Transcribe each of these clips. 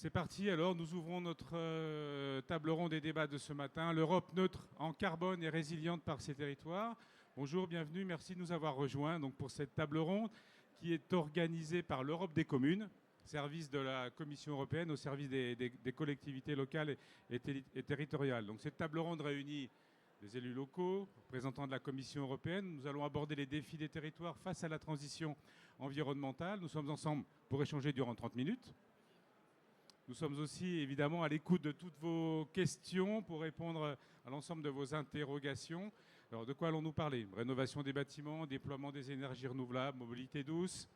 C'est parti, alors nous ouvrons notre table ronde des débats de ce matin. L'Europe neutre en carbone et résiliente par ses territoires. Bonjour, bienvenue, merci de nous avoir rejoints donc, pour cette table ronde qui est organisée par l'Europe des communes, service de la Commission européenne au service des collectivités locales et territoriales. Donc, cette table ronde réunit des élus locaux, représentants de la Commission européenne. Nous allons aborder les défis des territoires face à la transition environnementale. Nous sommes ensemble pour échanger durant 30 minutes. Nous sommes aussi évidemment à l'écoute de toutes vos questions pour répondre à l'ensemble de vos interrogations. Alors de quoi allons-nous parler? Rénovation des bâtiments, déploiement des énergies renouvelables, mobilité douce,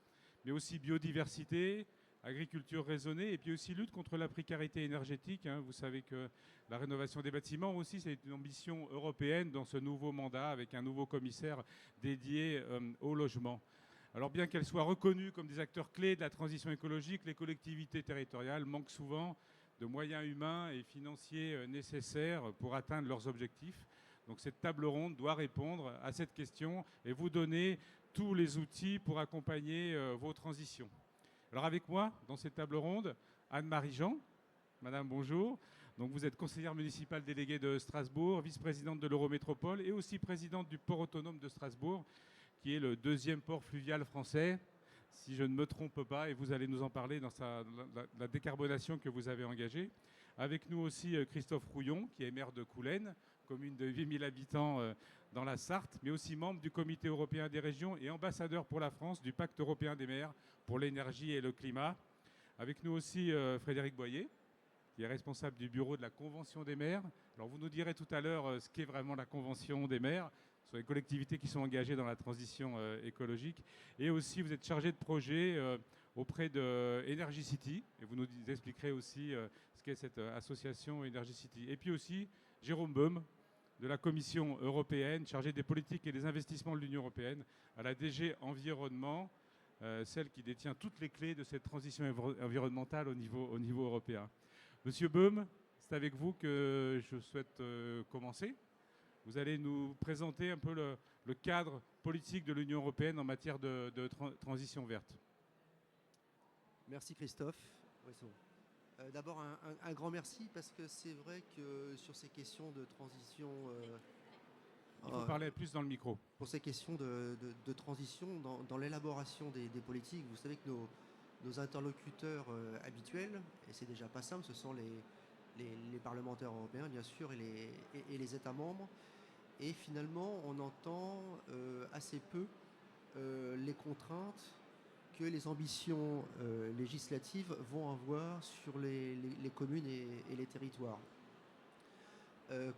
mais aussi biodiversité, agriculture raisonnée et puis aussi lutte contre la précarité énergétique. Vous savez que la rénovation des bâtiments aussi, c'est une ambition européenne dans ce nouveau mandat avec un nouveau commissaire dédié au logement. Alors bien qu'elles soient reconnues comme des acteurs clés de la transition écologique, les collectivités territoriales manquent souvent de moyens humains et financiers nécessaires pour atteindre leurs objectifs. Donc cette table ronde doit répondre à cette question et vous donner tous les outils pour accompagner vos transitions. Alors avec moi, dans cette table ronde, Anne-Marie Jean. Madame, bonjour. Donc vous êtes conseillère municipale déléguée de Strasbourg, vice-présidente de l'Eurométropole et aussi présidente du port autonome de Strasbourg, qui est le deuxième port fluvial français, si je ne me trompe pas, et vous allez nous en parler dans la décarbonation que vous avez engagée. Avec nous aussi Christophe Rouillon, qui est maire de Coulennes, commune de 8000 habitants dans la Sarthe, mais aussi membre du Comité européen des régions et ambassadeur pour la France du Pacte européen des maires pour l'énergie et le climat. Avec nous aussi Frédéric Boyer, qui est responsable du bureau de la Convention des maires. Alors vous nous direz tout à l'heure ce qu'est vraiment la Convention des maires, sur les collectivités qui sont engagées dans la transition écologique. Et aussi, vous êtes chargé de projet auprès de Energy City. Et vous nous expliquerez aussi ce qu'est cette association Energy City. Et puis aussi, Jérôme Beum, de la Commission européenne, chargé des politiques et des investissements de l'Union européenne, à la DG Environnement, celle qui détient toutes les clés de cette transition environnementale au niveau européen. Monsieur Beum, c'est avec vous que je souhaite commencer. Vous allez nous présenter un peu le cadre politique de l'Union européenne en matière de transition verte. Merci Christophe. Ouais, c'est bon. D'abord un grand merci parce que c'est vrai que sur ces questions de transition... Il faut parler plus dans le micro. Pour ces questions de transition, dans l'élaboration des politiques, vous savez que nos interlocuteurs habituels, et c'est déjà pas simple, ce sont les parlementaires européens bien sûr et les États membres. Et finalement, on entend assez peu les contraintes que les ambitions législatives vont avoir sur les communes et les territoires.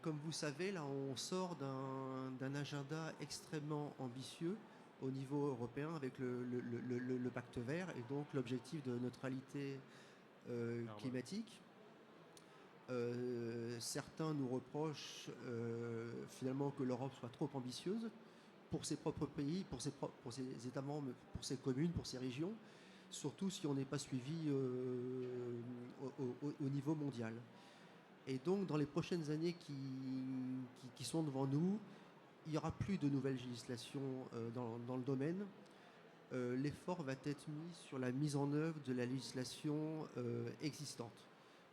Comme vous savez, là, on sort d'un agenda extrêmement ambitieux au niveau européen avec le pacte vert et donc l'objectif de neutralité climatique. Certains nous reprochent finalement que l'Europe soit trop ambitieuse pour ses propres pays, pour ses États membres, pour ses communes, pour ses régions, surtout si on n'est pas suivi au niveau mondial. Et donc dans les prochaines années qui sont devant nous, il n'y aura plus de nouvelles législations dans le domaine. L'effort va être mis sur la mise en œuvre de la législation existante.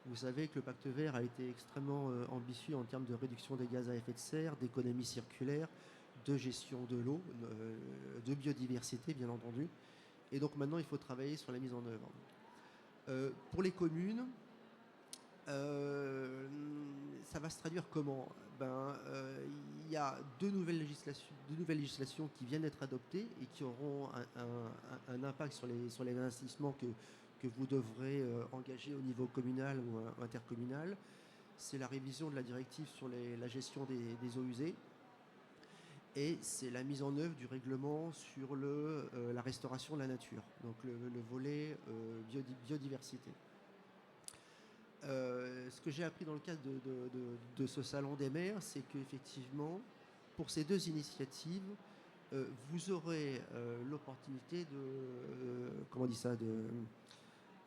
Vous savez que le pacte vert a été extrêmement ambitieux en termes de réduction des gaz à effet de serre, d'économie circulaire, de gestion de l'eau, de biodiversité bien entendu. Et donc maintenant il faut travailler sur la mise en œuvre. Pour les communes, ça va se traduire comment? Il y a deux nouvelles législations qui viennent d'être adoptées et qui auront un impact sur les investissements que vous devrez engager au niveau communal ou intercommunal. C'est la révision de la directive sur la gestion des eaux usées et c'est la mise en œuvre du règlement sur la restauration de la nature, donc le volet biodiversité. Ce que j'ai appris dans le cadre de ce salon des maires, c'est qu'effectivement, pour ces deux initiatives, vous aurez l'opportunité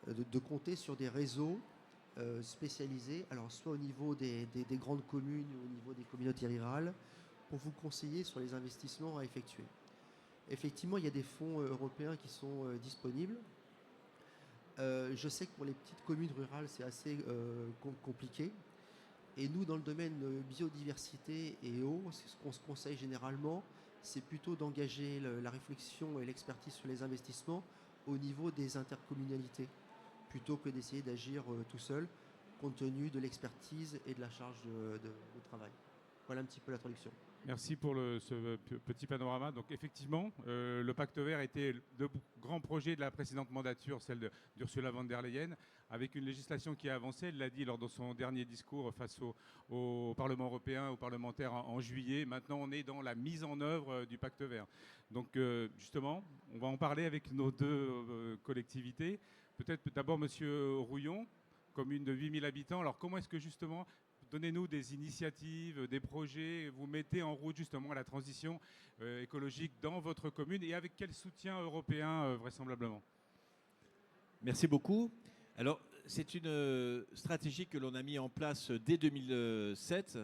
de compter sur des réseaux spécialisés, alors soit au niveau des grandes communes ou au niveau des communautés rurales, pour vous conseiller sur les investissements à effectuer. Effectivement, il y a des fonds européens qui sont disponibles. Je sais que pour les petites communes rurales, c'est assez compliqué. Et nous, dans le domaine biodiversité et eau, c'est ce qu'on se conseille généralement, c'est plutôt d'engager la réflexion et l'expertise sur les investissements au niveau des intercommunalités, plutôt que d'essayer d'agir tout seul, compte tenu de l'expertise et de la charge de travail. Voilà un petit peu la traduction. Merci pour ce petit panorama. Donc effectivement, le Pacte vert était le grand projet de la précédente mandature, celle d'Ursula von der Leyen, avec une législation qui a avancé. Elle l'a dit lors de son dernier discours face au Parlement européen, aux parlementaires en juillet. Maintenant, on est dans la mise en œuvre du Pacte vert. Donc justement, on va en parler avec nos deux collectivités. Peut-être d'abord Monsieur Rouillon, commune de 8000 habitants. Alors comment est-ce que justement... Donnez-nous des initiatives, des projets, vous mettez en route justement la transition écologique dans votre commune et avec quel soutien européen vraisemblablement? Merci beaucoup. Alors, c'est une stratégie que l'on a mis en place dès 2007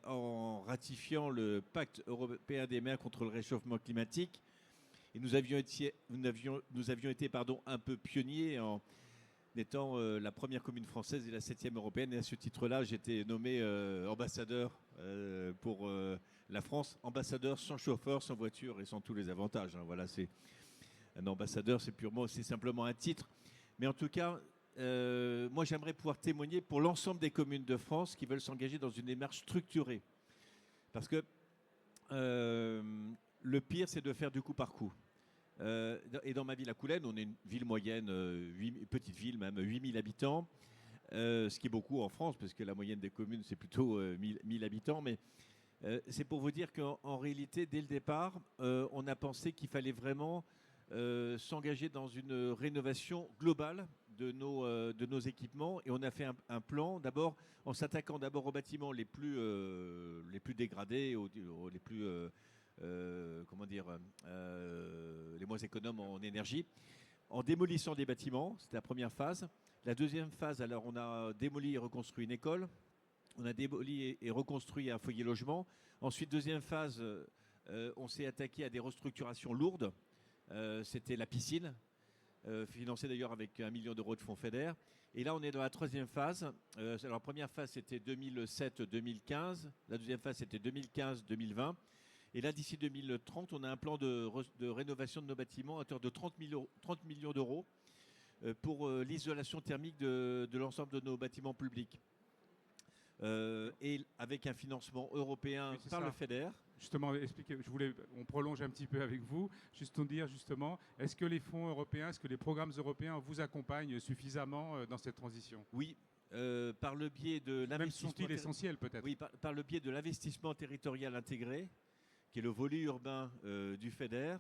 en ratifiant le Pacte européen des mers contre le réchauffement climatique. Et nous avions été un peu pionniers en étant la première commune française et la 7e européenne. Et à ce titre-là, j'ai été nommé ambassadeur pour la France. Ambassadeur sans chauffeur, sans voiture et sans tous les avantages. Hein. Voilà, c'est un ambassadeur, c'est simplement un titre. Mais en tout cas, moi, j'aimerais pouvoir témoigner pour l'ensemble des communes de France qui veulent s'engager dans une démarche structurée. Parce que le pire, c'est de faire du coup par coup. Et dans ma ville à Coulennes, on est une ville moyenne, petite ville même, 8000 habitants, ce qui est beaucoup en France, parce que la moyenne des communes, c'est plutôt 1000 habitants. Mais c'est pour vous dire qu'en réalité, dès le départ, on a pensé qu'il fallait vraiment s'engager dans une rénovation globale de nos équipements. Et on a fait un plan, d'abord, en s'attaquant d'abord aux bâtiments les plus dégradés, les plus... les moins économes en énergie, en démolissant des bâtiments. C'était la première phase. La deuxième phase, alors on a démoli et reconstruit une école. On a démoli et reconstruit un foyer logement. Ensuite, deuxième phase, on s'est attaqué à des restructurations lourdes. C'était la piscine, financée d'ailleurs avec 1 million d'euros de fonds FEDER. Et là, on est dans la troisième phase. Alors, la première phase, c'était 2007-2015. La deuxième phase, c'était 2015-2020. Et là, d'ici 2030, on a un plan de rénovation de nos bâtiments à hauteur de 30 millions d'euros pour l'isolation thermique de l'ensemble de nos bâtiments publics. Et avec un financement européen par le FEDER. Justement, expliquez, on prolonge un petit peu avec vous, juste nous dire justement, est-ce que les fonds européens, est-ce que les programmes européens vous accompagnent suffisamment dans cette transition? Oui, par le biais de l'investissement... Même sont-ils essentiels peut-être? Oui, par le biais de l'investissement territorial intégré, qui est le volet urbain du FEDER.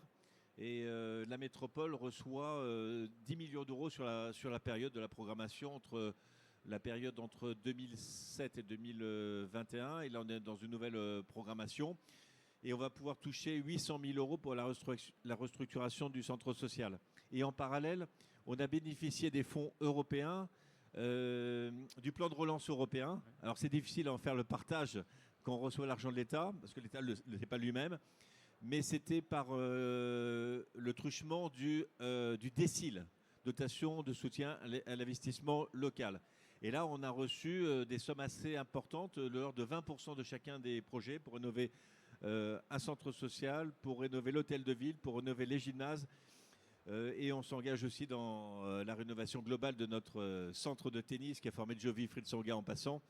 Et la métropole reçoit 10 millions d'euros sur la période de la programmation, la période entre 2007 et 2021. Et là, on est dans une nouvelle programmation. Et on va pouvoir toucher 800 000 euros pour la restructuration du centre social. Et en parallèle, on a bénéficié des fonds européens, du plan de relance européen. Alors, c'est difficile à en faire le partage quand on reçoit l'argent de l'État, parce que l'État ne le fait pas lui-même, mais c'était par le truchement du DECIL, dotation de soutien à l'investissement local. Et là, on a reçu des sommes assez importantes, de l'ordre de 20% de chacun des projets pour rénover un centre social, pour rénover l'hôtel de ville, pour rénover les gymnases. Et on s'engage aussi dans la rénovation globale de notre centre de tennis qui a formé Joe Wilfried Tsonga en passant,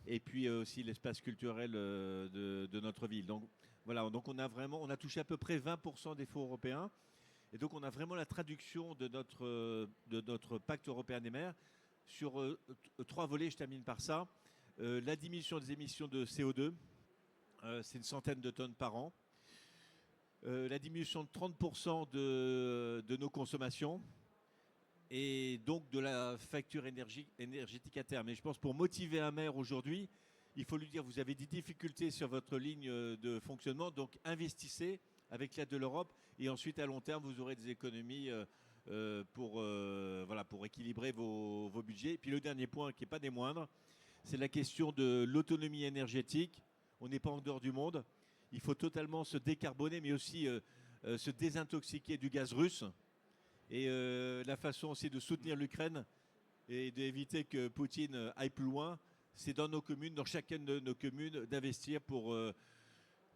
et puis aussi l'espace culturel de notre ville. Donc voilà, donc on a touché à peu près 20% des fonds européens, et donc on a vraiment la traduction de notre pacte européen des mers sur 3 volets. Je termine par ça. La diminution des émissions de CO2, c'est une centaine de tonnes par an. La diminution de 30% de nos consommations et donc de la facture énergétique à terme. Et je pense pour motiver un maire aujourd'hui, il faut lui dire vous avez des difficultés sur votre ligne de fonctionnement, donc investissez avec l'aide de l'Europe et ensuite à long terme vous aurez des économies pour équilibrer vos budgets. Et puis le dernier point qui n'est pas des moindres, c'est la question de l'autonomie énergétique. On n'est pas en dehors du monde. Il faut totalement se décarboner, mais aussi se désintoxiquer du gaz russe. Et la façon aussi de soutenir l'Ukraine et d'éviter que Poutine aille plus loin, c'est dans nos communes, dans chacune de nos communes, d'investir pour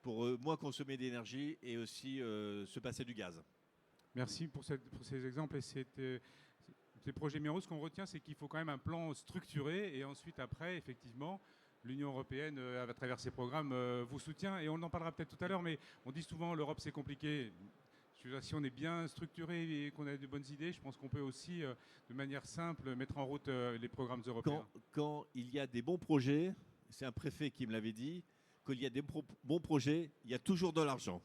moins consommer d'énergie et aussi se passer du gaz. Merci pour ces exemples et ces projets Miro. Ce qu'on retient, c'est qu'il faut quand même un plan structuré et ensuite, après, effectivement, l'Union européenne, à travers ses programmes, vous soutient. Et on en parlera peut-être tout à l'heure, mais on dit souvent l'Europe, c'est compliqué. Si on est bien structuré et qu'on a de bonnes idées, je pense qu'on peut aussi, de manière simple, mettre en route les programmes européens. Quand il y a des bons projets, c'est un préfet qui me l'avait dit, quand il y a des bons projets, il y a toujours de l'argent.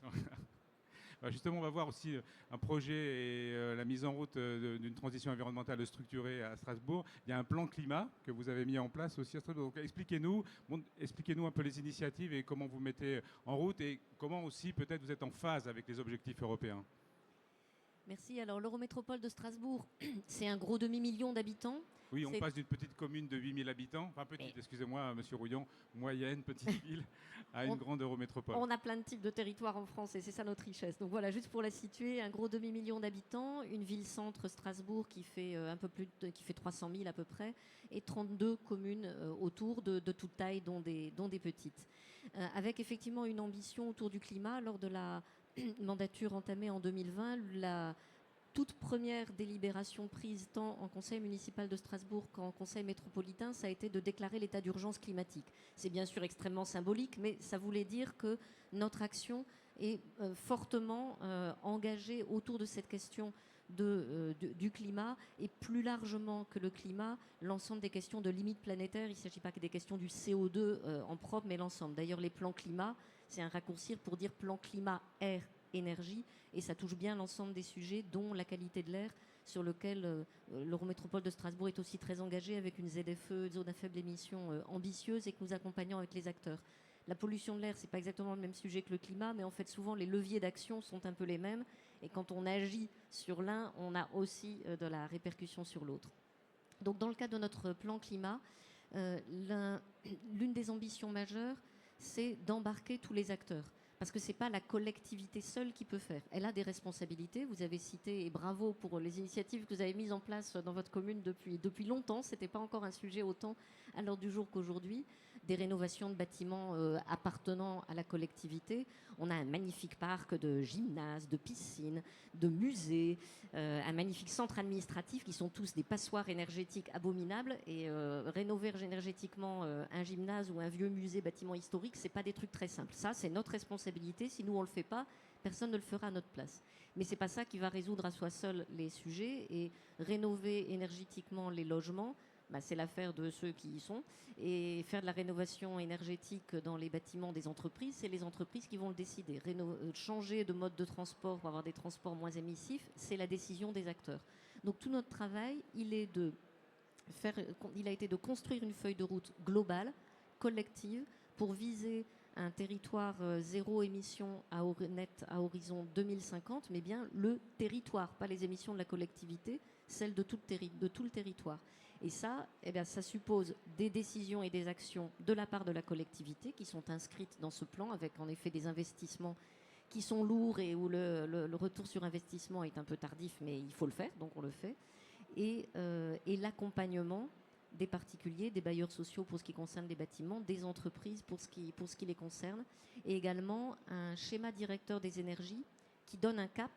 Justement, on va voir aussi un projet et la mise en route d'une transition environnementale structurée à Strasbourg. Il y a un plan climat que vous avez mis en place aussi à Strasbourg. Donc expliquez-nous un peu les initiatives et comment vous mettez en route et comment aussi peut-être vous êtes en phase avec les objectifs européens. Merci. Alors l'Eurométropole de Strasbourg, c'est un gros demi-million d'habitants. Oui, on passe d'une petite commune de 8000 habitants, enfin petite, excusez-moi, monsieur Rouillon, moyenne, petite ville, à une grande eurométropole. On a plein de types de territoires en France et c'est ça notre richesse. Donc voilà, juste pour la situer, un gros demi-million d'habitants, une ville-centre Strasbourg qui fait qui fait 300 000 à peu près, et 32 communes autour de toute taille, dont des petites. Avec effectivement une ambition autour du climat. Lors de la mandature entamée en 2020, la toute première délibération prise tant en conseil municipal de Strasbourg qu'en conseil métropolitain, ça a été de déclarer l'état d'urgence climatique. C'est bien sûr extrêmement symbolique, mais ça voulait dire que notre action est fortement engagée autour de cette question du climat et plus largement que le climat, l'ensemble des questions de limites planétaires. Il ne s'agit pas que des questions du CO2 en propre, mais l'ensemble. D'ailleurs, les plans climat, c'est un raccourcir pour dire plan climat, air, énergie, et ça touche bien l'ensemble des sujets, dont la qualité de l'air, sur lequel l'Eurométropole de Strasbourg est aussi très engagée avec une ZFE, zone à faible émission ambitieuse, et que nous accompagnons avec les acteurs. La pollution de l'air, ce n'est pas exactement le même sujet que le climat, mais en fait souvent les leviers d'action sont un peu les mêmes, et quand on agit sur l'un, on a aussi de la répercussion sur l'autre. Donc dans le cadre de notre plan climat, l'une des ambitions majeures, c'est d'embarquer tous les acteurs. Parce que ce n'est pas la collectivité seule qui peut faire. Elle a des responsabilités. Vous avez cité, et bravo pour les initiatives que vous avez mises en place dans votre commune depuis longtemps. Ce n'était pas encore un sujet autant à l'ordre du jour qu'aujourd'hui. Des rénovations de bâtiments appartenant à la collectivité. On a un magnifique parc de gymnases, de piscines, de musées, un magnifique centre administratif qui sont tous des passoires énergétiques abominables. Et rénover énergétiquement un gymnase ou un vieux musée, bâtiment historique, ce n'est pas des trucs très simples. Ça, c'est notre responsabilité. Si nous, on ne le fait pas, personne ne le fera à notre place. Mais ce n'est pas ça qui va résoudre à soi seul les sujets. Et rénover énergétiquement les logements, c'est l'affaire de ceux qui y sont. Et faire de la rénovation énergétique dans les bâtiments des entreprises, c'est les entreprises qui vont le décider. Changer de mode de transport pour avoir des transports moins émissifs, c'est la décision des acteurs. Donc tout notre travail, il a été de construire une feuille de route globale, collective, pour viser un territoire zéro émission net à horizon 2050, mais bien le territoire, pas les émissions de la collectivité, celles de tout le territoire. Et ça, ça suppose des décisions et des actions de la part de la collectivité qui sont inscrites dans ce plan, avec en effet des investissements qui sont lourds et où le retour sur investissement est un peu tardif, mais il faut le faire, donc on le fait. Et l'accompagnement des particuliers, des bailleurs sociaux pour ce qui concerne les bâtiments, des entreprises pour ce qui les concerne, et également un schéma directeur des énergies qui donne un cap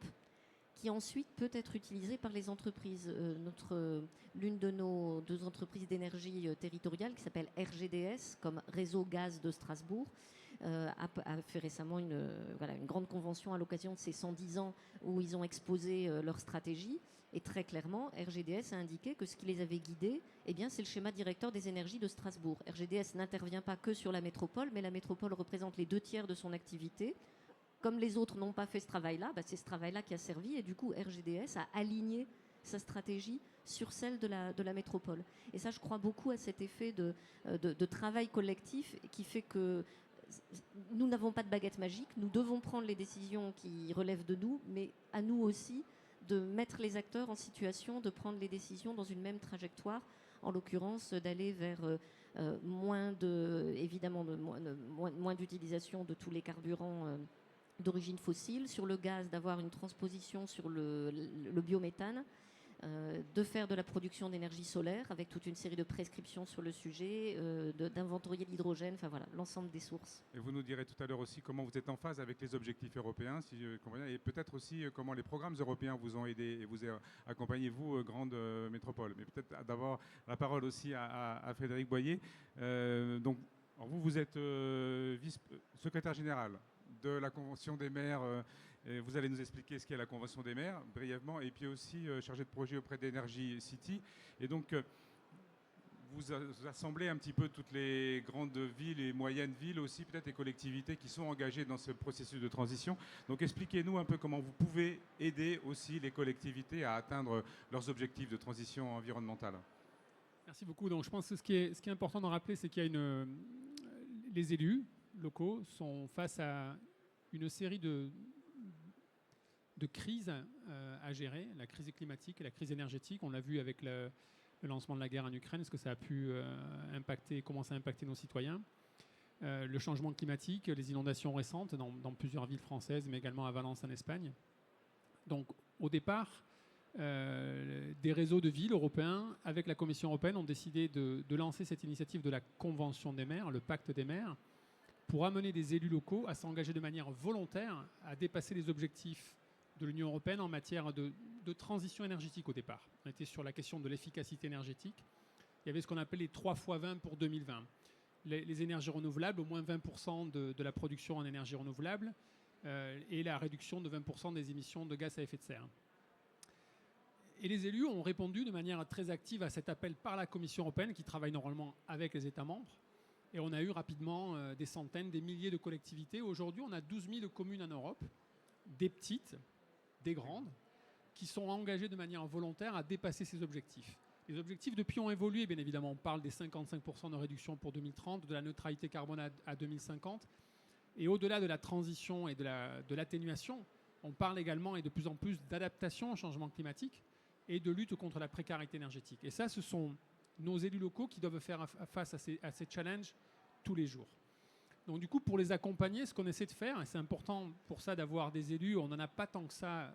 qui ensuite peut être utilisé par les entreprises. L'une de nos deux entreprises d'énergie territoriale, qui s'appelle RGDS, comme Réseau Gaz de Strasbourg, a fait récemment une grande convention à l'occasion de ces 110 ans où ils ont exposé leur stratégie. Et très clairement, RGDS a indiqué que ce qui les avait guidés, c'est le schéma directeur des énergies de Strasbourg. RGDS n'intervient pas que sur la métropole, mais la métropole représente les 2/3 de son activité. Comme les autres n'ont pas fait ce travail-là, c'est ce travail-là qui a servi. Et du coup, RGDS a aligné sa stratégie sur celle de la métropole. Et ça, je crois beaucoup à cet effet de travail collectif qui fait que nous n'avons pas de baguette magique. Nous devons prendre les décisions qui relèvent de nous, mais à nous aussi de mettre les acteurs en situation de prendre les décisions dans une même trajectoire, en l'occurrence d'aller vers moins d'utilisation de tous les carburants d'origine fossile, sur le gaz, d'avoir une transposition sur le biométhane, de faire de la production d'énergie solaire avec toute une série de prescriptions sur le sujet, d'inventorier l'hydrogène, enfin voilà, l'ensemble des sources. Et vous nous direz tout à l'heure aussi comment vous êtes en phase avec les objectifs européens, si je comprends bien, et peut-être aussi comment les programmes européens vous ont aidé et vous accompagnez, vous, grande métropole. Mais peut-être d'abord la parole aussi à Frédéric Boyer. Donc, alors vous êtes secrétaire général de la Convention des maires. Et vous allez nous expliquer ce qu'est la Convention des maires, brièvement, et puis aussi chargé de projet auprès d'Energy City. Et donc, vous assemblez un petit peu toutes les grandes villes et moyennes villes aussi, peut-être les collectivités qui sont engagées dans ce processus de transition. Donc, expliquez-nous un peu comment vous pouvez aider aussi les collectivités à atteindre leurs objectifs de transition environnementale. Merci beaucoup. Donc, je pense que ce qui est important d'en rappeler, c'est qu'il y a les élus locaux sont face à une série de crises à gérer, la crise climatique et la crise énergétique. On l'a vu avec le lancement de la guerre en Ukraine, ce que ça a pu commencer à impacter nos citoyens. Le changement climatique, les inondations récentes dans plusieurs villes françaises, mais également à Valence en Espagne. Donc au départ, des réseaux de villes européens avec la Commission européenne ont décidé de lancer cette initiative de la Convention des maires, le pacte des maires, pour amener des élus locaux à s'engager de manière volontaire à dépasser les objectifs de l'Union européenne en matière de transition énergétique au départ. On était sur la question de l'efficacité énergétique. Il y avait ce qu'on appelle les 3x20 pour 2020. Les énergies renouvelables, au moins 20% de la production en énergie renouvelable et la réduction de 20% des émissions de gaz à effet de serre. Et les élus ont répondu de manière très active à cet appel par la Commission européenne qui travaille normalement avec les États membres. Et on a eu rapidement des centaines, des milliers de collectivités. Aujourd'hui, on a 12 000 communes en Europe, des petites, des grandes, qui sont engagées de manière volontaire à dépasser ces objectifs. Les objectifs depuis ont évolué, bien évidemment. On parle des 55% de réduction pour 2030, de la neutralité carbone à 2050. Et au-delà de la transition et de l'atténuation, on parle également et de plus en plus d'adaptation au changement climatique et de lutte contre la précarité énergétique. Et ça, ce sont nos élus locaux qui doivent faire face à ces challenges tous les jours. Donc du coup, pour les accompagner, ce qu'on essaie de faire, et c'est important pour ça d'avoir des élus, on n'en a pas tant que ça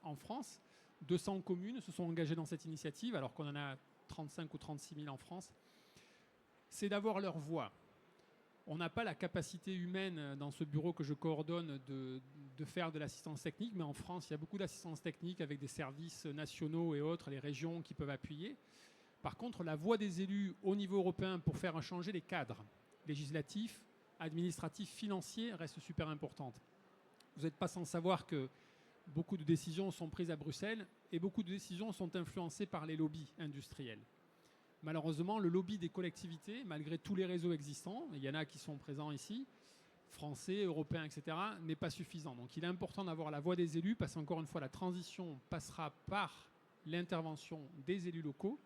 en France, 200 communes se sont engagées dans cette initiative, alors qu'on en a 35 ou 36 000 en France, c'est d'avoir leur voix. On n'a pas la capacité humaine dans ce bureau que je coordonne de faire de l'assistance technique, mais en France, il y a beaucoup d'assistance technique avec des services nationaux et autres, les régions qui peuvent appuyer. Par contre, la voix des élus au niveau européen pour faire changer les cadres législatifs, administratifs, financiers reste super importante. Vous n'êtes pas sans savoir que beaucoup de décisions sont prises à Bruxelles et beaucoup de décisions sont influencées par les lobbies industriels. Malheureusement, le lobby des collectivités, malgré tous les réseaux existants, il y en a qui sont présents ici, français, européens, etc., n'est pas suffisant. Donc il est important d'avoir la voix des élus parce qu'encore une fois, la transition passera par l'intervention des élus locaux.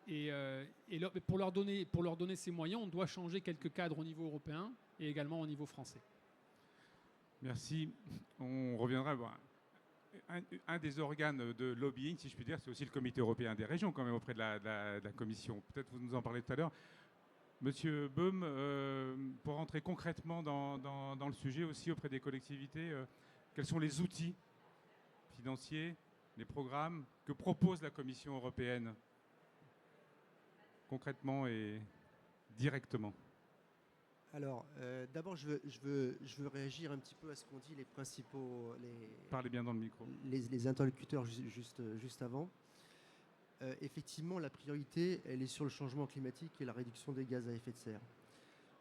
Et pour leur donner ces moyens, on doit changer quelques cadres au niveau européen et également au niveau français. Merci. On reviendra. Un des organes de lobbying, si je puis dire, c'est aussi le Comité européen des régions, quand même, auprès de la Commission. Peut-être vous nous en parlez tout à l'heure. Monsieur Böhm, pour rentrer concrètement dans le sujet aussi auprès des collectivités, quels sont les outils financiers, les programmes que propose la Commission européenne concrètement et directement? Alors, d'abord, je veux réagir un petit peu à ce qu'ont dit les principaux... Parlez bien dans le micro. Les interlocuteurs juste avant. Effectivement, la priorité, elle est sur le changement climatique et la réduction des gaz à effet de serre.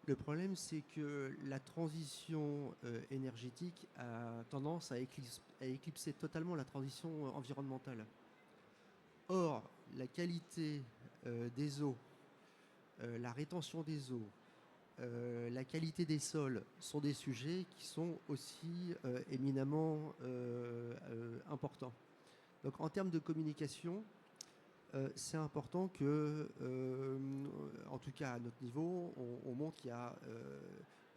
Le problème, c'est que la transition énergétique a tendance à éclipser totalement la transition environnementale. Or, la qualité des eaux, la rétention des eaux, la qualité des sols sont des sujets qui sont aussi éminemment importants. Donc en termes de communication, c'est important que, en tout cas à notre niveau, on montre qu'il y a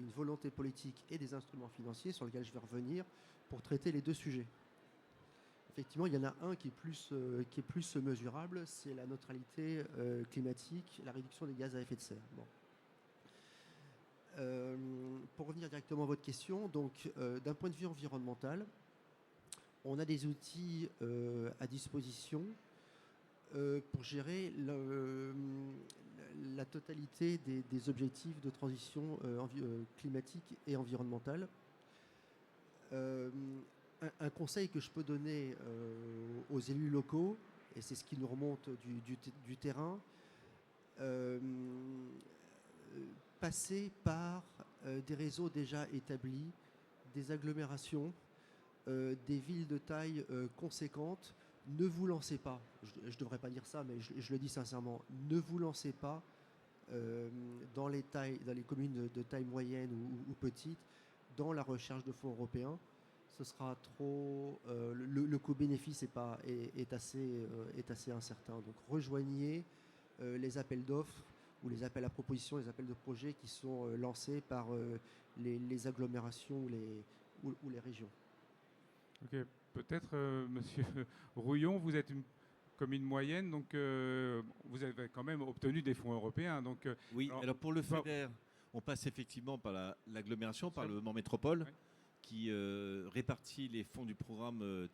une volonté politique et des instruments financiers sur lesquels je vais revenir pour traiter les deux sujets. Effectivement, il y en a un qui est plus mesurable, c'est la neutralité climatique, la réduction des gaz à effet de serre. Bon. Pour revenir directement à votre question, donc d'un point de vue environnemental, on a des outils à disposition pour gérer la totalité des objectifs de transition climatique et environnementale. Un conseil que je peux donner aux élus locaux, et c'est ce qui nous remonte du terrain, passer par des réseaux déjà établis, des agglomérations, des villes de taille conséquente. Ne vous lancez pas, je ne devrais pas dire ça, mais je le dis sincèrement, ne vous lancez pas dans les communes de taille moyenne ou petite dans la recherche de fonds européens. Ce sera trop. Le coût-bénéfice est assez incertain. Donc rejoignez les appels d'offres ou les appels à propositions, les appels de projets qui sont lancés par les agglomérations ou les régions. Ok, peut-être, Monsieur Rouillon, vous êtes une commune moyenne, donc vous avez quand même obtenu des fonds européens. Donc, oui, alors pour le FEDER, on passe effectivement par l'agglomération, par le Mans Métropole, oui, qui répartit les fonds du programme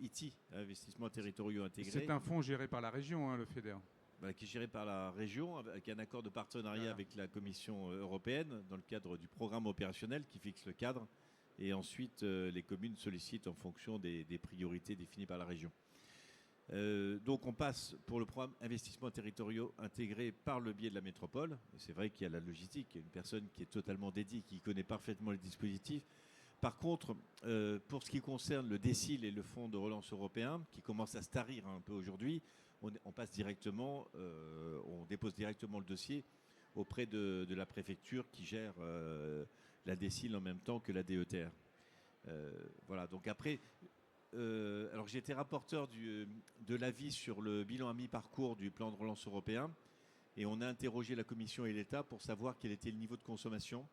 ITI, Investissements Territoriaux Intégrés. C'est un fonds géré par la région, hein, le FEDER. Voilà, qui est géré par la région, avec un accord de partenariat avec la Commission européenne, dans le cadre du programme opérationnel qui fixe le cadre. Et ensuite, les communes sollicitent en fonction des priorités définies par la région. Donc on passe pour le programme Investissements Territoriaux Intégrés par le biais de la métropole. Et c'est vrai qu'il y a la logistique, il y a une personne qui est totalement dédiée, qui connaît parfaitement les dispositifs. Par contre, pour ce qui concerne le DECIL et le Fonds de relance européen, qui commence à se tarir un peu aujourd'hui, on passe directement, on dépose directement le dossier auprès de la préfecture qui gère la DECIL en même temps que la DETR. Voilà, donc après, alors j'ai été rapporteur de l'avis sur le bilan à mi-parcours du plan de relance européen et on a interrogé la Commission et l'État pour savoir quel était le niveau de consommation.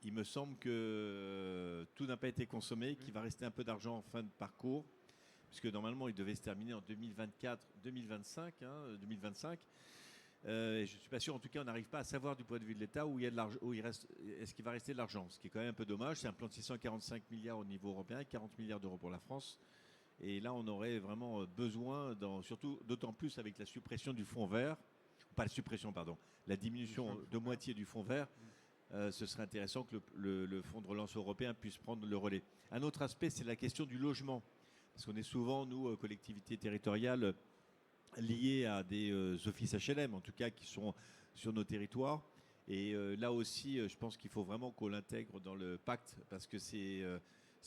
Il me semble que tout n'a pas été consommé, qu'il va rester un peu d'argent en fin de parcours, puisque normalement il devait se terminer en 2024-2025. Je ne suis pas sûr, en tout cas on n'arrive pas à savoir du point de vue de l'État où il y a de l'argent, est-ce qu'il va rester de l'argent, ce qui est quand même un peu dommage. C'est un plan de 645 milliards au niveau européen, 40 milliards d'euros pour la France. Et là on aurait vraiment besoin, surtout d'autant plus avec la suppression du fonds vert, pas la suppression, pardon, la diminution de moitié du fonds vert. Ce serait intéressant que le fonds de relance européen puisse prendre le relais. Un autre aspect, c'est la question du logement. Parce qu'on est souvent, nous, collectivités territoriales, liés à des offices HLM, en tout cas, qui sont sur nos territoires. Et là aussi, je pense qu'il faut vraiment qu'on l'intègre dans le pacte, parce que c'est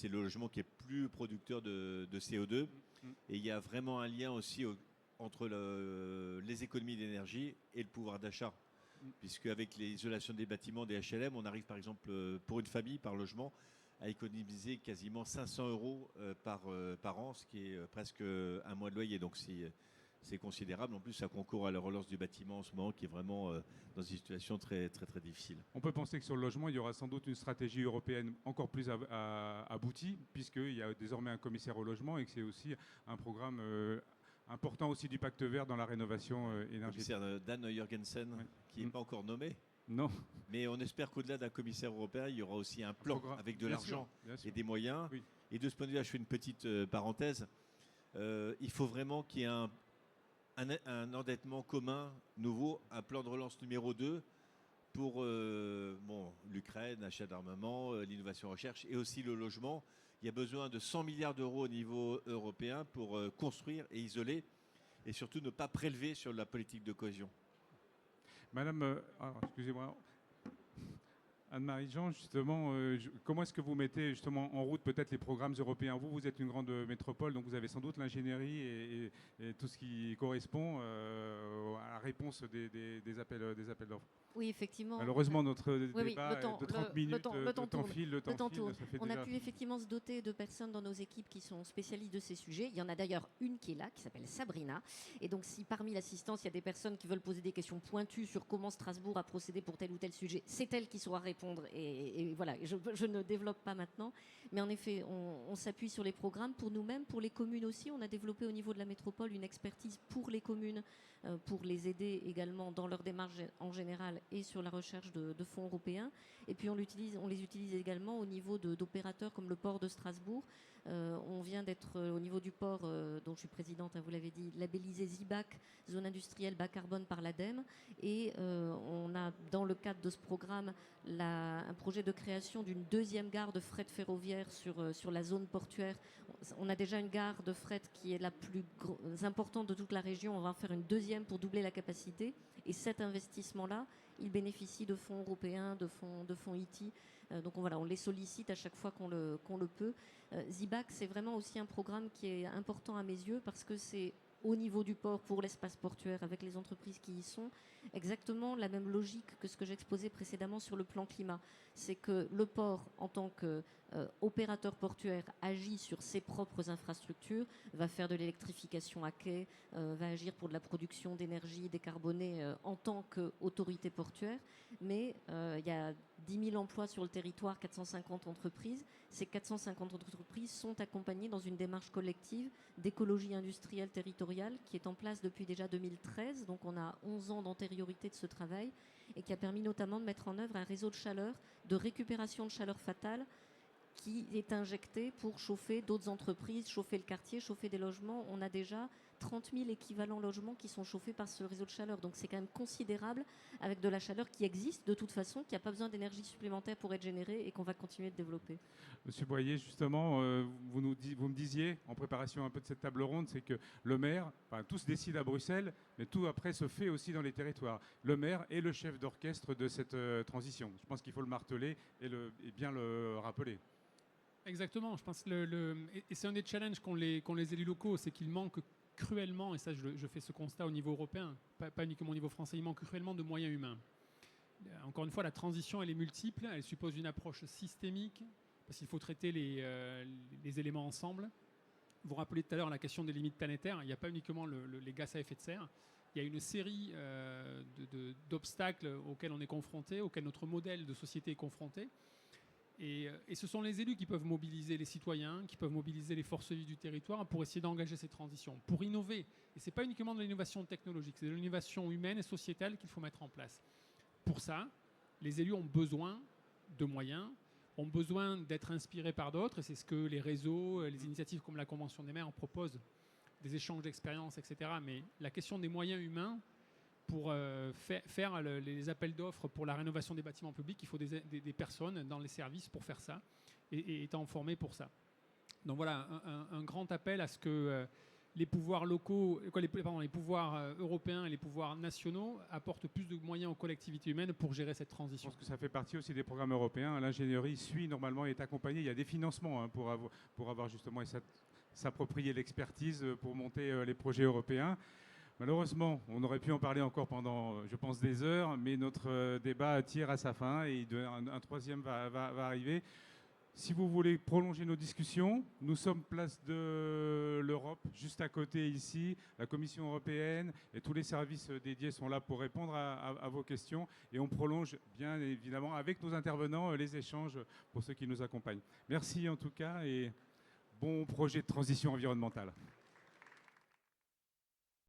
le logement qui est plus producteur de CO2. Et il y a vraiment un lien aussi entre les économies d'énergie et le pouvoir d'achat. Puisque avec l'isolation des bâtiments, des HLM, on arrive par exemple pour une famille par logement à économiser quasiment 500 € par an, ce qui est presque un mois de loyer. Donc c'est considérable. En plus, ça concourt à la relance du bâtiment en ce moment qui est vraiment dans une situation très, très, très difficile. On peut penser que sur le logement, il y aura sans doute une stratégie européenne encore plus aboutie, puisqu'il y a désormais un commissaire au logement et que c'est aussi un programme important aussi du pacte vert dans la rénovation énergétique. Le commissaire Dan Jorgensen, oui, qui n'est pas encore nommé. Non. Mais on espère qu'au-delà d'un commissaire européen, il y aura aussi un plan avec de l'argent et des moyens. Oui. Et de ce point de vue-là, je fais une petite parenthèse. Il faut vraiment qu'il y ait un endettement commun nouveau, un plan de relance numéro 2 pour l'Ukraine, l'achat d'armement, l'innovation recherche et aussi le logement. Il y a besoin de 100 milliards d'euros au niveau européen pour construire et isoler et surtout ne pas prélever sur la politique de cohésion. Madame, excusez-moi, Anne-Marie Jean, justement, comment est-ce que vous mettez justement en route peut-être les programmes européens ? Vous êtes une grande métropole, donc vous avez sans doute l'ingénierie et tout ce qui correspond à la réponse des appels d'offres. Oui, effectivement. Malheureusement, notre débat de 30 minutes, le temps file. On a pu effectivement se doter de personnes dans nos équipes qui sont spécialistes de ces sujets. Il y en a d'ailleurs une qui est là, qui s'appelle Sabrina. Et donc, si parmi l'assistance, il y a des personnes qui veulent poser des questions pointues sur comment Strasbourg a procédé pour tel ou tel sujet, c'est elle qui saura répondre. Et voilà, je ne développe pas maintenant. Mais en effet, on s'appuie sur les programmes pour nous-mêmes, pour les communes aussi. On a développé au niveau de la métropole une expertise pour les communes pour les aider également dans leur démarche en général et sur la recherche de fonds européens. Et puis on les utilise également au niveau d'opérateurs comme le port de Strasbourg. On vient d'être au niveau du port, dont je suis présidente, vous l'avez dit, labellisé ZIBAC, zone industrielle bas carbone par l'ADEME. Et on a dans le cadre de ce programme un projet de création d'une deuxième gare de fret ferroviaire sur la zone portuaire. On a déjà une gare de fret qui est la plus importante de toute la région. On va en faire une deuxième pour doubler la capacité. Et cet investissement-là, il bénéficie de fonds européens, de fonds ITI. Donc on les sollicite à chaque fois qu'on le peut. ZIBAC, c'est vraiment aussi un programme qui est important à mes yeux parce que c'est au niveau du port pour l'espace portuaire avec les entreprises qui y sont, exactement la même logique que ce que j'exposais précédemment sur le plan climat. C'est que le port, en tant qu'opérateur portuaire, agit sur ses propres infrastructures, va faire de l'électrification à quai, va agir pour de la production d'énergie décarbonée en tant qu'autorité portuaire. Mais il y a 10 000 emplois sur le territoire, 450 entreprises. Ces 450 entreprises sont accompagnées dans une démarche collective d'écologie industrielle territoriale qui est en place depuis déjà 2013. Donc on a 11 ans d'antériorité de ce travail et qui a permis notamment de mettre en œuvre un réseau de chaleur, de récupération de chaleur fatale qui est injecté pour chauffer d'autres entreprises, chauffer le quartier, chauffer des logements. On a déjà 30 000 équivalents logements qui sont chauffés par ce réseau de chaleur. Donc c'est quand même considérable avec de la chaleur qui existe de toute façon, qui n'a pas besoin d'énergie supplémentaire pour être générée et qu'on va continuer de développer. Monsieur Boyer, justement, vous me disiez, en préparation un peu de cette table ronde, c'est que le maire, tout se décide à Bruxelles, mais tout après se fait aussi dans les territoires. Le maire est le chef d'orchestre de cette transition. Je pense qu'il faut le marteler et bien le rappeler. Exactement. Je pense et c'est un des challenges qu'ont les élus locaux, c'est qu'il manque cruellement, et ça je fais ce constat au niveau européen, pas uniquement au niveau français, il manque cruellement de moyens humains. Encore une fois, la transition elle est multiple, elle suppose une approche systémique, parce qu'il faut traiter les éléments ensemble. Vous rappelez tout à l'heure la question des limites planétaires, il n'y a pas uniquement les gaz à effet de serre, il y a une série d'obstacles auxquels on est confronté, auxquels notre modèle de société est confronté. Et ce sont les élus qui peuvent mobiliser les citoyens, qui peuvent mobiliser les forces vives du territoire pour essayer d'engager ces transitions, pour innover. Et ce n'est pas uniquement de l'innovation technologique, c'est de l'innovation humaine et sociétale qu'il faut mettre en place. Pour ça, les élus ont besoin de moyens, ont besoin d'être inspirés par d'autres, et c'est ce que les réseaux, les initiatives comme la Convention des maires proposent, des échanges d'expériences, etc. Mais la question des moyens humains, pour faire les appels d'offres pour la rénovation des bâtiments publics, il faut des personnes dans les services pour faire ça et étant formées pour ça. Donc voilà, un grand appel à ce que les pouvoirs locaux, les pouvoirs européens et les pouvoirs nationaux apportent plus de moyens aux collectivités humaines pour gérer cette transition. Je pense que ça fait partie aussi des programmes européens. L'ingénierie suit normalement et est accompagnée. Il y a des financements pour avoir justement et s'approprier l'expertise pour monter les projets européens. Malheureusement, on aurait pu en parler encore pendant, je pense, des heures, mais notre débat tire à sa fin et un troisième va arriver. Si vous voulez prolonger nos discussions, nous sommes place de l'Europe, juste à côté ici. La Commission européenne et tous les services dédiés sont là pour répondre à vos questions. Et on prolonge bien évidemment avec nos intervenants les échanges pour ceux qui nous accompagnent. Merci en tout cas et bon projet de transition environnementale.